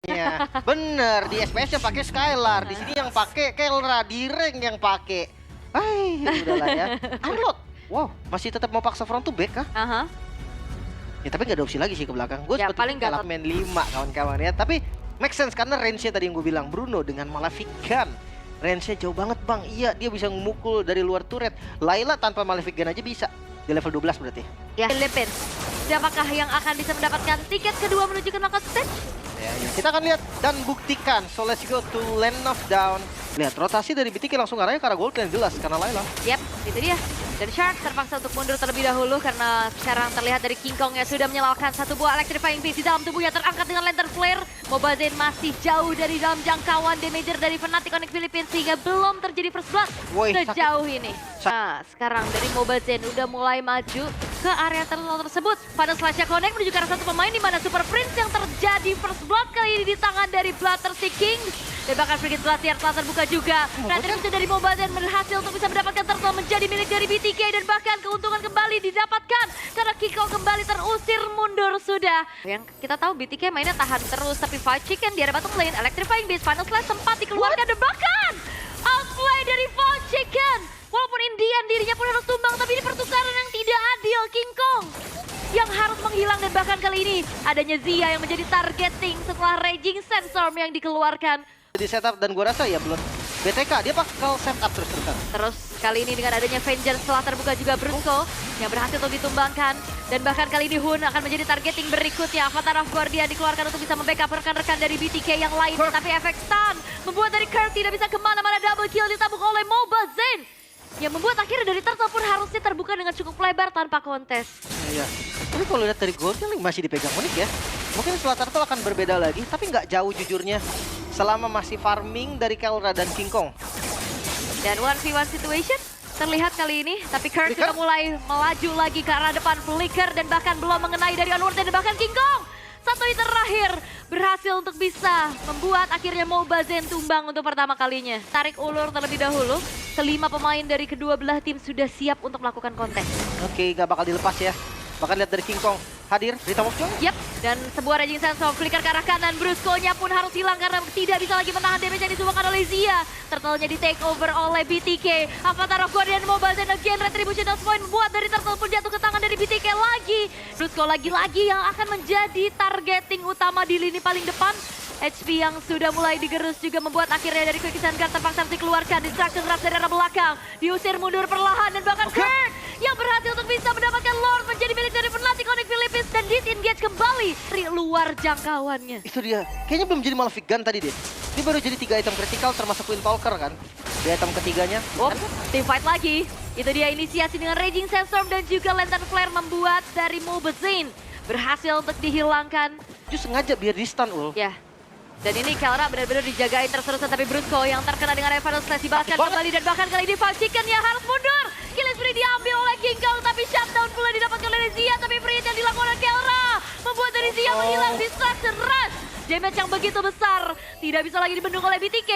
Ya, bener di SPS yang pakai Skylar, di sini yang pakai Kelra, di rank yang pakai. Hai, udahlah ya. Unload. Wow, masih tetap mau paksa front to back kah? Aha. Ya tapi nggak ada opsi lagi sih ke belakang. Gue Ya, seperti paling nggak main 5 kawan-kawan ya. Tapi make sense karena range-nya tadi yang gue bilang Bruno dengan Malefic Gun. Range-nya jauh banget bang. Iya, dia bisa memukul dari luar turret. Layla tanpa Malefic Gun aja bisa. Di level 12 berarti. Ya, Philippines. Siapakah yang akan bisa mendapatkan tiket kedua menuju ke knockout stage? Ya, kita akan lihat dan buktikan. So let's go to Land of Down. Lihat rotasi dari BTK langsung arahnya ke arah gold lane jelas karena Layla. Yap, itu dia. Dan Shark terpaksa untuk mundur terlebih dahulu karena sekarang terlihat dari King Kong yang sudah menyalakan satu buah electrifying beast di dalam tubuhnya terangkat dengan lantern flare. Mobazane masih jauh dari dalam jangkauan damager dari Fnatic Onyx Philippines sehingga belum terjadi first blood Woi, sejauh ini. Nah, sekarang dari Mobazane udah mulai maju ke area tertentu tersebut. Pada Slash Connect menuju ke arah satu pemain di mana Super Prince yang terjadi first blood kali ini di tangan dari Bloodthirsty Kings. Dan bahkan Frigate Glacier telah terbuka juga. Retribution dari Mobazane berhasil untuk bisa mendapatkan turtle menjadi milik dari BTK dan bahkan keuntungan kembali didapatkan karena Kiko kembali terusir mundur sudah. Yang kita tahu BTK mainnya tahan terus tapi Fight Chicken di area bottom lane, Electrifying Beast, Final Slash sempat dikeluarkan dan bahkan outplay dari Fight Chicken. Walaupun Indian dirinya pun harus tumbang tapi ini pertukaran yang tidak adil. King Kong yang harus menghilang dan bahkan kali ini adanya Zia yang menjadi targeting setelah Raging Sandstorm yang dikeluarkan. Di setup dan gua rasa ya belum BTK dia bakal setup terus-terusan. Terus kali ini dengan adanya Vengeance setelah terbuka juga Brusco yang berhasil untuk ditumbangkan. Dan bahkan kali ini Hun akan menjadi targeting berikutnya. Avatar of Guardian dikeluarkan untuk bisa membackup rekan-rekan dari BTK yang lain. Tapi efek stun membuat dari Kurt tidak bisa kemana-mana, double kill ditabuk oleh Mobazane. Yang membuat akhirnya dari Turtle pun harusnya terbuka dengan cukup lebar tanpa kontes. Iya. Tapi kalau lihat dari gold kan masih dipegang Onyx ya. Mungkin setelah Turtle akan berbeda lagi, tapi nggak jauh jujurnya. Selama masih farming dari Kelra dan King Kong. Dan 1v1 situation terlihat kali ini, tapi Kurt sudah mulai melaju lagi ke arah depan. Flicker dan bahkan belum mengenai dari Onward dan bahkan King Kong. Satu hit terakhir berhasil untuk bisa membuat akhirnya Mobazane tumbang untuk pertama kalinya. Tarik ulur terlebih dahulu, kelima pemain dari kedua belah tim sudah siap untuk melakukan kontes. Oke, gak bakal dilepas ya. Bahkan lihat dari King Kong hadir di Tom of Joy. Yap, dan sebuah Raging Sandstorm flicker ke arah kanan. Brusco-nya pun harus hilang karena tidak bisa lagi menahan damage yang disumbangkan oleh Zia. Turtle-nya di take over oleh BTK. Avatar of Guardian Mobazane again. Retribution of Point membuat dari Turtle pun jatuh ke tangan dari BTK lagi. Brusco lagi-lagi yang akan menjadi targeting utama di lini paling depan. HP yang sudah mulai digerus juga membuat akhirnya dari Quicksand Guard terpaksa dikeluarkan. Distraction Rush dari arah belakang. Diusir mundur perlahan dan bahkan Kurt yang berhasil untuk bisa mendapatkan Lord menjadi milik dari Fnatic Onyx Philippines dan disengage kembali dari luar jangkauannya. Itu dia. Kayaknya belum jadi Malefic Gun tadi deh. Ini baru jadi 3 item kritikal termasuk Wind Talker kan. Di item ketiganya. Oh, team fight lagi. Itu dia inisiasi dengan Raging Sandstorm dan juga Lantern Flare membuat dari Mobazane berhasil untuk dihilangkan. Justru sengaja biar di stun ul. Ya. Dan ini Kelra benar-benar dijagain terus-terusan tapi Brusco yang terkena dengan Final Slash dibalaskan kembali dan bahkan kali ini Five Chicken yang harus mundur. Kill spree diambil oleh King Kong tapi shutdown pula didapatkan oleh Zia tapi free hit yang dilakukan oleh Kelra membuat dari Zia menghilang. Distraction Rush. Damage yang begitu besar tidak bisa lagi dibendung oleh BTK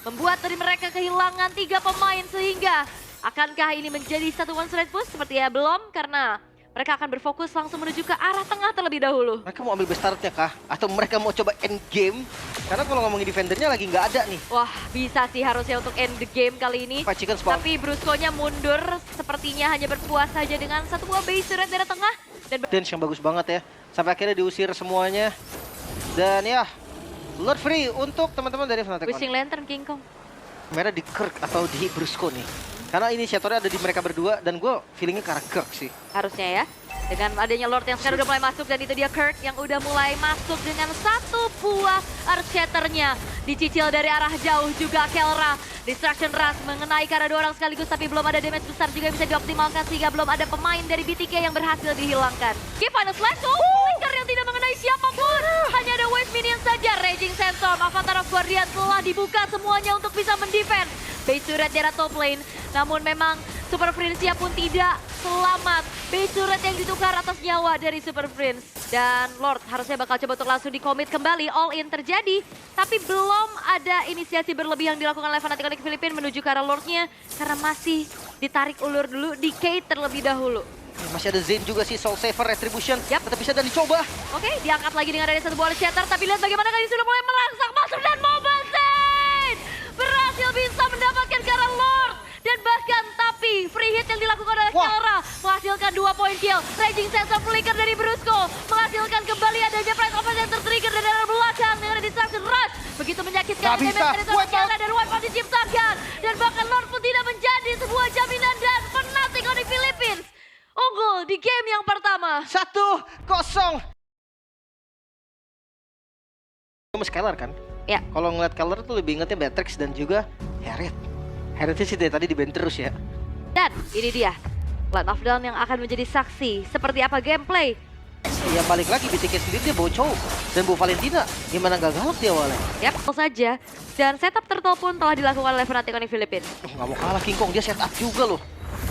membuat dari mereka kehilangan 3 pemain sehingga akankah ini menjadi satu one straight push? Sepertinya belum karena mereka akan berfokus langsung menuju ke arah tengah terlebih dahulu. Mereka mau ambil best startnya kah? Atau mereka mau coba end game? Karena kalau ngomongin defendernya lagi nggak ada nih. Wah, bisa sih harusnya untuk end the game kali ini. Fight Chicken spawn. Tapi Brusco-nya mundur, sepertinya hanya berpuas saja dengan satu buah base turret dari tengah. Dan Dance yang bagus banget ya. Sampai akhirnya diusir semuanya. Dan ya, Lord free untuk teman-teman dari Fnatic. Wishing Lantern King Kong. Merah di Kirk atau di Brusco nih. Karena inisiatornya ada di mereka berdua dan gue feelingnya ke arah Kirk sih. Harusnya ya. Dengan adanya Lord yang sekarang udah mulai masuk dan itu dia Kirk yang udah mulai masuk dengan satu buah Earthshatternya. Dicicil dari arah jauh juga Kelra. Distraction Rush mengenai karena 2 orang sekaligus tapi belum ada damage besar juga yang bisa dioptimalkan sehingga belum ada pemain dari BTK yang berhasil dihilangkan. Oke, Final Slash. Flicker yang tidak mengenai siapapun. Hanya ada Wave Minion saja. Raging Sandstorm, Avatar of Guardian telah dibuka semuanya untuk bisa mendefend base turret di arah top lane. Namun memang Super Prince pun tidak selamat. Base turret yang ditukar atas nyawa dari Super Prince. Dan Lord harusnya bakal coba untuk langsung di-commit kembali. All in terjadi. Tapi belum ada inisiasi berlebih yang dilakukan oleh Fnatic Onyx Philippines menuju ke arah Lordnya. Karena masih ditarik ulur dulu, decay terlebih dahulu. Masih ada Zayn juga sih, Soul Saver, Retribution. Yap. Tetap bisa dan dicoba. Oke, diangkat lagi dengan adanya satu bola shatter, tapi lihat bagaimana kali ini sudah mulai merangsang masuk dan Mobile Zayn berhasil bisa mendapatkan ke arah Lord. Dan bahkan tapi free hit yang dilakukan oleh Kelra menghasilkan 2 poin kill. Raging Sense of Flicker dari Brusco menghasilkan kembali adanya Price Offense yang tertrigger dari arah belakang dengan Distraction Rush. Begitu menyakitkan Gak bisa. dari seorang Kelra dan wipe out diciptakan. Dan bahkan Lord pun tidak menjadi sebuah jaminan dan Fnatic Onyx Philippines unggul di game yang pertama. 1-0. Kamu Skylar kan? Ya. Kalau ngeliat Skylar tuh lebih ingetnya Beatrix dan juga Harriet. Harrietnya sih dari tadi di ban terus ya. Dan ini dia, Land of Dawn yang akan menjadi saksi seperti apa gameplay. Ya balik lagi, BTK sendiri dia bawa Chow dan bawa Valentina. Gimana gak galak dia awalnya? Yap, saja. Dan setup turtle pun telah dilakukan oleh Fnatic Onyx Philippines. Gak mau kalah King Kong, dia setup juga loh.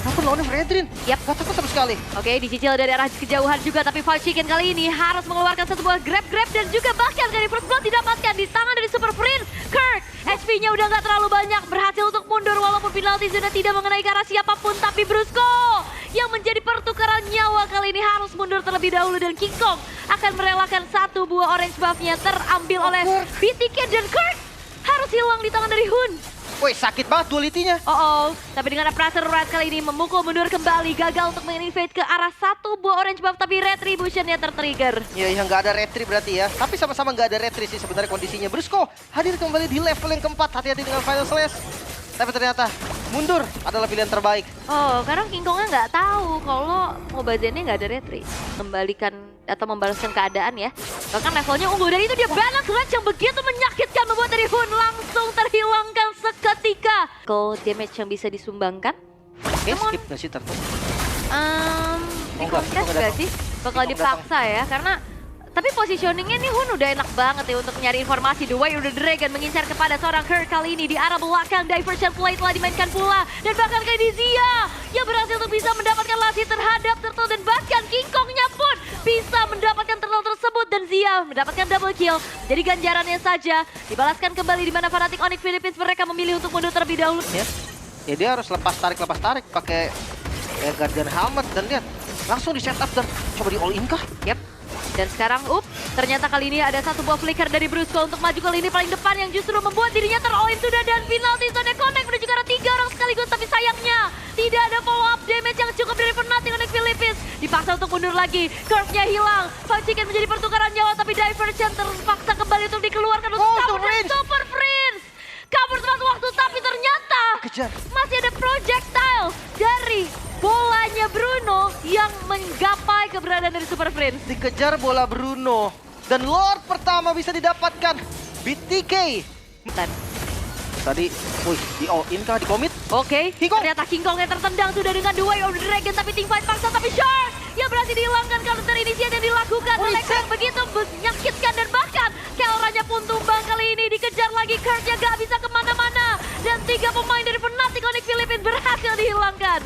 Walaupun lawannya Fredrin. Yap. Gak takut sama sekali. Oke, dicicil dari arah kejauhan juga, tapi Five Chicken kali ini harus mengeluarkan satu buah grab dan juga bahkan dari first blood didapatkan di tangan dari Super Prince. Kirk, HP-nya udah gak terlalu banyak, berhasil untuk mundur walaupun penalti sudah tidak mengenai ke arah siapapun, tapi Brusco yang menjadi pertukaran nyawa kali ini harus mundur terlebih dahulu dan King Kong akan merelakan satu buah orange buff-nya terambil oleh BTK dan Kirk harus hilang di tangan dari Hun. Woi, sakit banget duality-nya. Tapi dengan pressure Red kali ini memukul mundur kembali, gagal untuk menginvade ke arah satu buah orange buff, tapi Retribution-nya tertrigger. Ya, nggak ada retri berarti ya. Tapi sama-sama nggak ada retri sih sebenarnya kondisinya. Brusco hadir kembali di level yang keempat, hati-hati dengan Final Slash. Tapi ternyata mundur adalah pilihan terbaik. Karena King Kongnya nggak tahu kalau Mobile Zayn-nya nggak ada retri. Kembalikan atau membalaskan keadaan ya. Bahkan levelnya unggul, dan itu dia balance range yang begitu menyakitkan membuat dari Hun langsung terhilangkan seketika. Kalau damage yang bisa disumbangkan? Skip nggak sih Turtle? Di contest nggak sih? Bakal dipaksa ya, karena tapi positioningnya nih Hun udah enak banget ya untuk nyari informasi. The Way of the Dragon mengincar kepada seorang Kirk kali ini di arah belakang. Diversion Play telah dimainkan pula. Dan bahkan kali ini Zia yang berhasil untuk bisa mendapatkan lasi terhadap Turtle. Dan bahkan King Kongnya pun bisa mendapatkan Turtle tersebut. Dan Zia mendapatkan double kill. Jadi ganjarannya saja dibalaskan kembali di mana Fnatic Onyx Philippines mereka memilih untuk mundur terlebih dahulu. Ya dia harus lepas tarik pakai Guardian Helmet dan lihat langsung di setup dan coba di all in kah? Yap. Dan sekarang, ternyata kali ini ada satu buah flicker dari Brusco untuk maju kali ini paling depan yang justru membuat dirinya ter-all-in sudah. Dan penalty zone connect menuju ke arah 3 orang sekaligus, tapi sayangnya tidak ada follow-up damage yang cukup dari Fnatic Onyx Philippines. Dipaksa untuk mundur lagi, curve-nya hilang. Five Chicken menjadi pertukaran nyawa, tapi Diversion terpaksa kembali untuk dikeluarkan untuk kabur dari Super Prince. Kabur tepat waktu, tapi ternyata Kejar. masih ada projectile dari bolanya Bruno yang menggapai keberadaan dari Super Prince. Dikejar bola Bruno dan Lord pertama bisa didapatkan BTK. Tadi, di all in kah, di commit? Oke, King Kong. ternyata King Kong yang tertendang sudah dengan The Way of the Dragon, tapi teamfight paksa, tapi Shark yang berhasil dihilangkan counter initiate yang dilakukan oleh Kirk begitu menyakitkan, dan bahkan Kelranya pun tumbang kali ini. Dikejar lagi, Kirknya gak bisa kemana-mana, dan 3 pemain dari Fnatic Onyx Philippines berhasil dihilangkan.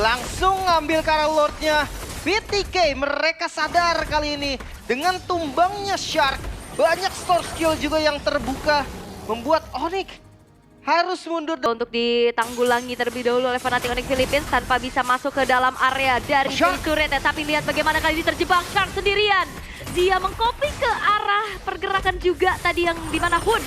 Langsung ngambil ke arah Lordnya BTK. Mereka sadar kali ini dengan tumbangnya Shark, banyak store skill juga yang terbuka, membuat Onyx harus mundur Untuk ditanggulangi terlebih dahulu oleh Fnatic Onyx Philippines tanpa bisa masuk ke dalam area dari turret. Tapi lihat bagaimana kali ini terjebak Shark sendirian. Dia mengcopy ke arah pergerakan juga tadi yang dimana Hun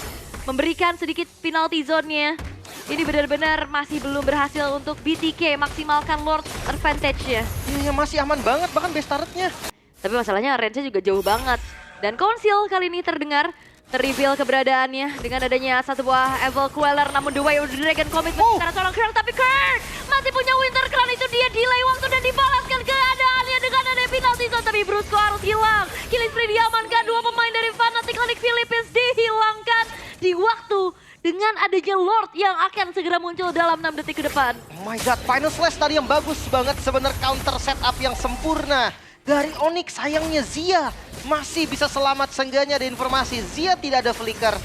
memberikan sedikit penalty zone-nya. Ini benar-benar masih belum berhasil untuk BTK maksimalkan Lord advantage-nya. Iya, masih aman banget, bahkan best turret-nya. Tapi masalahnya range-nya juga jauh banget. Dan Conceal kali ini terdengar, ter-reveal keberadaannya dengan adanya satu buah Evil Queller. Namun The Way of the Dragon komitmen karena seorang Kirk, tapi Kirk masih punya Winter Crown. Itu dia delay waktu dan dibalaskan keadaannya dengan adanya penalty zone. Tapi Brusco harus hilang. Killing spree diamankan, 2 pemain dari Fnatic Onyx Philippines dihilangkan di waktu dengan adanya Lord yang akan segera muncul dalam 6 detik ke depan. Oh my god, Final Slash tadi yang bagus banget, sebenarnya counter setup yang sempurna dari Onyx. Sayangnya Zia masih bisa selamat, seenggaknya ada informasi Zia tidak ada flicker.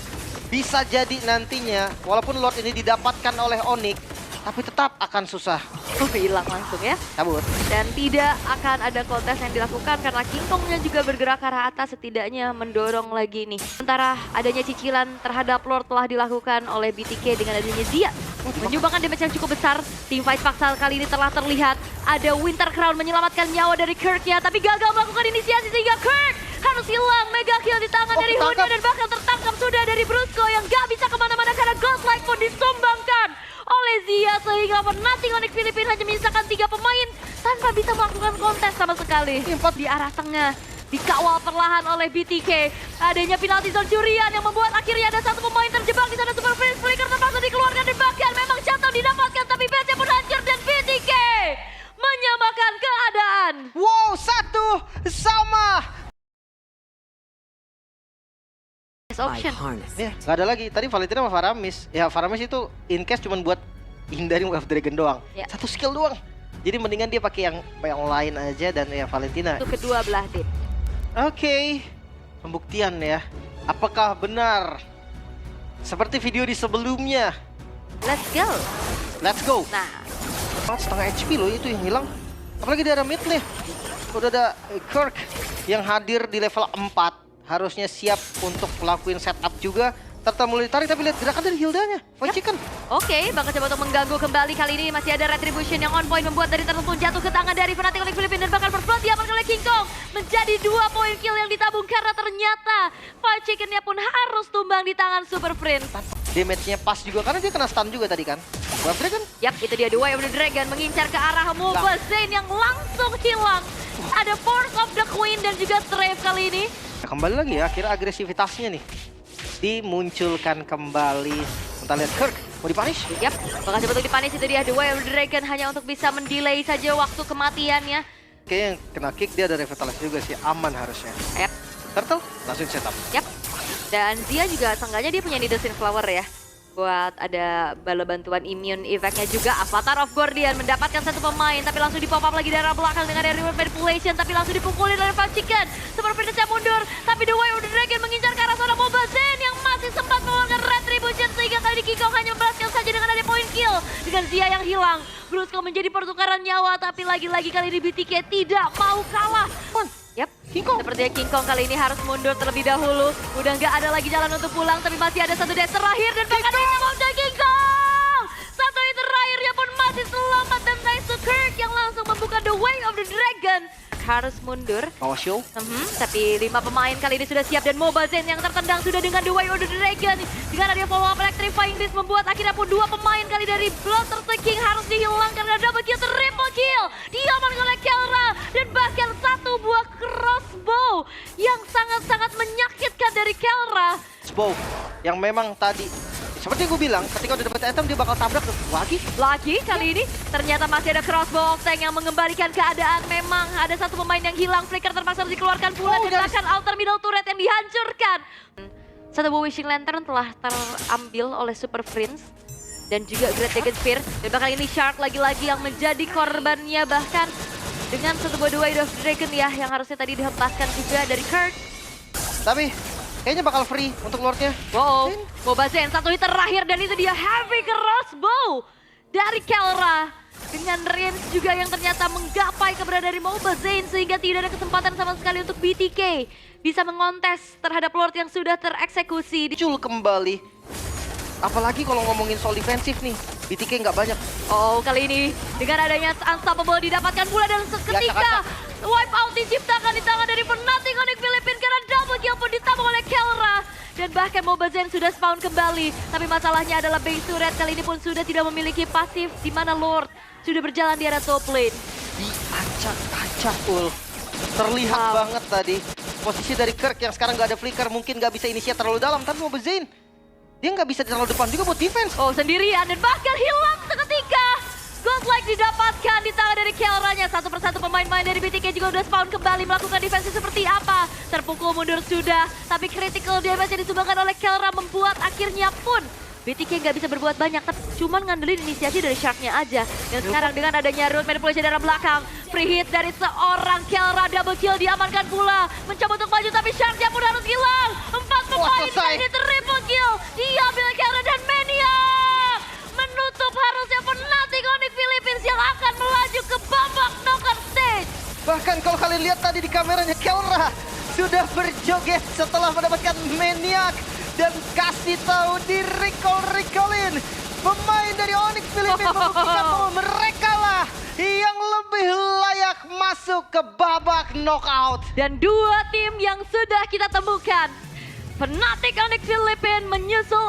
Bisa jadi nantinya walaupun Lord ini didapatkan oleh Onyx, tapi tetap akan susah. Hilang langsung ya. Cabut. Dan tidak akan ada kontes yang dilakukan karena King Kongnya juga bergerak ke arah atas, setidaknya mendorong lagi nih. Sementara adanya cicilan terhadap Lord telah dilakukan oleh BTK dengan adanya Zia menyumbangkan damage yang cukup besar. Teamfight paksa kali ini telah terlihat. Ada Winter Crown menyelamatkan nyawa dari Kirk-nya, tapi gagal melakukan inisiasi sehingga Kirk harus hilang. Mega kill di tangan dari Hunya dan bahkan tertangkap sudah dari Brusco yang gak bisa kemana-mana karena Godlike pun disumbangkan oleh Zia sehingga Fnatic Onyx Filipina hanya menyisakan 3 pemain tanpa bisa melakukan kontes sama sekali. Di arah tengah dikawal perlahan oleh BTK. Adanya penalti zone curian yang membuat akhirnya ada satu pemain terjebak di sana. Super Prince Flicker terpaksa dikeluarkan dan bahkan memang shutdown didapatkan tapi base pun hancur dan BTK menyamakan keadaan. Wow, 1 sama. Option. Ya, nggak ada lagi. Tadi Valentina sama Faramis. Ya, Faramis itu in case cuman buat hindari Wave Dragon doang. Ya. 1 skill doang. Jadi mendingan dia pakai yang lain aja dan ya Valentina. Untuk kedua belah tim. Oke. Pembuktian ya. Apakah benar seperti video di sebelumnya? Let's go. Let's go. Nah, Setengah HP loh itu yang hilang. Apalagi di arah mid nih. Udah ada Kirk yang hadir di level 4. Harusnya siap untuk melakukan setup juga. Serta mulai ditarik tapi lihat gerakan dari Hildanya. Fight Chicken. oke, bakal coba untuk mengganggu kembali. Kali ini masih ada Retribution yang on point membuat dari Turtle pun jatuh ke tangan dari Fnatic Onyx Filipina dan bakal berplot diamankan oleh King Kong. Menjadi 2 poin kill yang ditabung karena ternyata Fight Chickennya pun harus tumbang di tangan Super Prince. Damage-nya pas juga karena dia kena stun juga tadi kan. Wave Dragon. Yap, itu dia The Way of the Dragon mengincar ke arah Mobile Zane yang langsung hilang. Ada Force of the Queen dan juga Strafe kali ini. Nah, kembali lagi ya, akhirnya agresivitasnya nih dimunculkan kembali. Kita lihat Kirk mau dipunish. Yap, bakal coba untuk dipanis. Itu dia The Way of the Dragon hanya untuk bisa mendelay saja waktu kematiannya. Kayaknya yang kena kick dia ada revitalize juga sih, aman harusnya. Yap, Turtle langsung setup. yap. Dan Zia juga seenggaknya dia punya Needle Flower ya. Buat ada bala bantuan immune effect-nya juga. Avatar of Guardian mendapatkan 1 pemain tapi langsung di pop up lagi dari arah belakang dengan reward manipulation tapi langsung dipukulin oleh Fight Chicken. Super Prince mundur tapi The Way of the Dragon mengincar ke arah seorang Mobile Zen yang masih sempat mengeluarkan Retribution sehingga kali King Kong hanya membalaskan saja dengan ada point kill dengan Zia yang hilang. Brusco menjadi pertukaran nyawa tapi lagi-lagi kali ini BTK tidak mau kalah. Yap, King Kong. sepertinya King Kong kali ini harus mundur terlebih dahulu. Udah nggak ada lagi jalan untuk pulang, tapi masih ada 1 dash terakhir dan bahkan ini mau King Kong. 1 hit terakhirnya pun masih selamat dan nice to Kirk yang langsung membuka The Way of the Dragon. Harus mundur. Power show. Tapi 5 pemain kali ini sudah siap dan Mobile Zen yang tertendang sudah dengan The Way of the Dragon. Dengan ada follow up Electrifying Beast membuat akhirnya pun 2 pemain kali dari Bloodthirst the King harus dihilangkan karena double kill, triple kill. Diamankan oleh Kelra dan bahkan 1 buah crossbow yang sangat-sangat menyakitkan dari Kelra. Bow yang memang tadi seperti yang gue bilang, ketika udah dapet item dia bakal tabrak lagi. Lagi kali ini ternyata masih ada crossbow tank yang mengembalikan keadaan. Memang ada 1 pemain yang hilang, Flicker terpaksa harus dikeluarkan pula dan bahkan altar middle turret yang dihancurkan. 1 buah Wishing Lantern telah terambil oleh Super Prince dan juga Great Dragon Spear. Dan bahkan ini Shark lagi-lagi yang menjadi korbannya bahkan dengan 1 buah The Way of the Dragon ya yang harusnya tadi dihempaskan juga dari Kirk. Tapi kayaknya bakal free untuk lordnya. Wow, Mobile Zen 1 hit terakhir dan itu dia heavy crossbow dari Kelra. Dengan range juga yang ternyata menggapai keberadaan dari Mobile Zen sehingga tidak ada kesempatan sama sekali untuk BTK bisa mengontes terhadap Lord yang sudah tereksekusi. Muncul kembali. Apalagi kalau ngomongin soal defensif nih, BTK nggak banyak. Oh, kali ini dengan adanya Unstoppable didapatkan pula dan seketika wipe out diciptakan di tangan dari Fnatic Onyx Filipina karena double kill pun ditabung oleh Kelra. Dan bahkan Mobile Zen sudah spawn kembali. Tapi masalahnya adalah base turret kali ini pun sudah tidak memiliki pasif di mana Lord sudah berjalan di arah top lane. Diacak-acak Ul. Terlihat banget tadi. Posisi dari Kirk yang sekarang nggak ada flicker mungkin nggak bisa inisiat terlalu dalam. Tapi Mobile Zen dia nggak bisa terlalu depan juga buat defense. Oh, sendirian dan bahkan hilang seketika. Godlike didapatkan di tangan dari Kelranya. 1 persatu pemain-pemain dari BTK juga udah spawn kembali melakukan defensi seperti apa. Terpukul mundur sudah, tapi critical damage yang disumbangkan oleh Kelra membuat akhirnya pun BTK nggak bisa berbuat banyak, tapi cuman ngandelin inisiasi dari Shark-nya aja. Dan sekarang dengan adanya root manipulation dari belakang, free hit dari seorang Kelra, double kill diamankan pula. Mencoba untuk maju tapi Shark-nya pun harus hilang. 4 pemain ini triple kill, diambil Kelra dan Maniac. Menutup harusnya Fnatic Onyx Filipina yang akan melaju ke babak knockout stage. Bahkan kalau kalian lihat tadi di kameranya Kelra sudah berjoget setelah mendapatkan Maniac dan kasih tahu di recallin pemain dari Onyx Filipina membuktikan bahwa mereka lah yang lebih layak masuk ke babak knockout. Dan dua tim yang sudah kita temukan. Fnatic Onyx Filipina menyusul